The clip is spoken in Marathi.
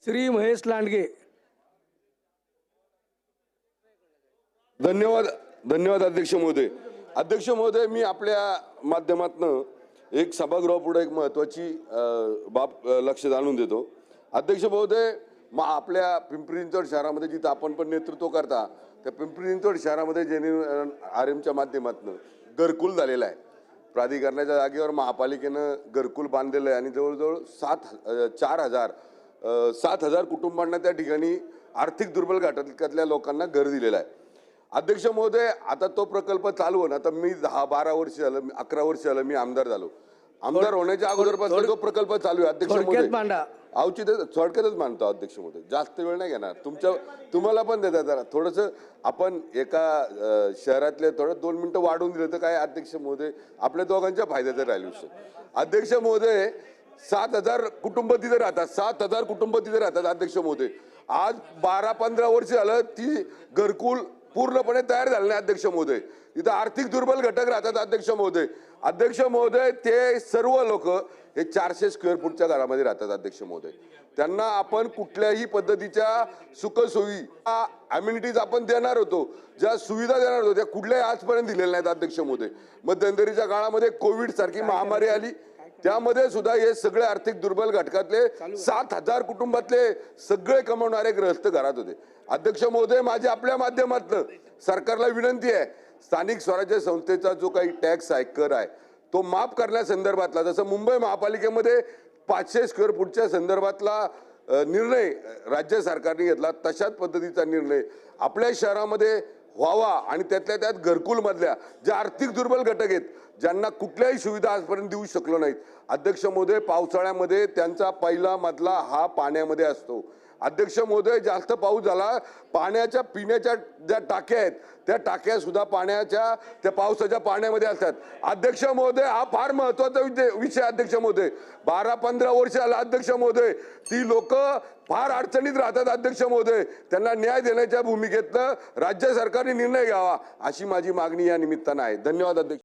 श्री महेश लांडगे। धन्यवाद धन्यवाद अध्यक्ष महोदय। अध्यक्ष महोदय, मी आपल्या माध्यमातून एक सभागृहापुढे एक महत्त्वाची बाब लक्ष जाणून देतो। अध्यक्ष महोदय, आपल्या पिंपरी चिंचवड शहरामध्ये जिथं आपण पण नेतृत्व करता त्या पिंपरी चिंचवड शहरामध्ये जेन्युइन आरएमच्या माध्यमातून घरकुल झालेला आहे। प्राधिकरणाच्या जागेवर महापालिकेनं घरकुल बांधलेलं आहे आणि जवळजवळ 7,000 कुटुंबांना त्या ठिकाणी आर्थिक दुर्बल घटकातल्या लोकांना घर दिलेलं आहे। अध्यक्ष महोदय, आता तो प्रकल्प चालू आहे। आता मी 10-12 वर्ष झालं, 11 वर्ष झालं मी आमदार झालो। आमदार होण्याच्या अगोदरपासून तो प्रकल्प चालू आहे। अध्यक्ष महोदय, थोडक्यातच मानतो अध्यक्ष महोदय, जास्त वेळ नाही घेणार तुम्हाला पण देतात जरा थोडंसं आपण एका शहरातले थोडं 2 मिनिटं वाढवून दिलं तर काय अध्यक्ष महोदय, आपल्या दोघांच्या फायद्याचं राहिलं विषय। अध्यक्ष महोदय, 7,000 कुटुंब तिथे राहतात, 7,000 कुटुंब तिथे राहतात। अध्यक्ष महोदय, आज 12-15 वर्ष झालं ती घरकुल पूर्णपणे तयार झाले नाही। अध्यक्ष महोदय, तिथं आर्थिक दुर्बल घटक राहतात। अध्यक्ष महोदय, ते सर्व लोक हे 400 स्क्वेअर फूटच्या घरामध्ये राहतात। अध्यक्ष महोदय, त्यांना आपण कुठल्याही पद्धतीच्या सुखसोयी अम्युनिटीज आपण देणार होतो, ज्या सुविधा देणार होतो त्या कुठल्याही आजपर्यंत दिलेल्या नाहीत। अध्यक्ष महोदय, मध्यंतरीच्या काळामध्ये कोविड सारखी महामारी आली, त्यामध्ये सुद्धा हे सगळे आर्थिक दुर्बल घटकातले 7,000 कुटुंबातले सगळे कमावणारे गृहस्थ घरात होते। अध्यक्ष महोदय, माझी आपल्या माध्यमातून सरकारला विनंती आहे, स्थानिक स्वराज्य संस्थेचा जो काही टॅक्स आहे, कर आहे, तो माफ करण्यासंदर्भातला, जसं मुंबई महापालिकेमध्ये 500 स्क्वेअर फूटच्या संदर्भातला निर्णय राज्य सरकारने घेतला, तशाच पद्धतीचा निर्णय आपल्या शहरामध्ये व्हावा आणि त्यातल्या त्यात घरकुल मधल्या जे आर्थिक दुर्बल घटक आहेत, ज्यांना कुठल्याही सुविधा आजपर्यंत देऊ शकलो नाहीत। अध्यक्ष महोदय, पावसाळ्यामध्ये त्यांचा पहिला मजला हा पाण्यामध्ये असतो। अध्यक्ष महोदय, जास्त पाऊस झाला, पाण्याच्या पिण्याच्या ज्या टाक्या आहेत त्या टाक्या सुद्धा पाण्याच्या त्या पावसाच्या पाण्यामध्ये असतात। अध्यक्ष महोदय, हा फार महत्त्वाचा विषय। अध्यक्ष महोदय, 12-15 वर्ष झाला अध्यक्ष महोदय, ती लोक फार अडचणीत राहतात। अध्यक्ष महोदय, त्यांना न्याय देण्याच्या भूमिकेतनं राज्य सरकारने निर्णय घ्यावा अशी माझी मागणी या निमित्तानं आहे। धन्यवाद अध्यक्ष।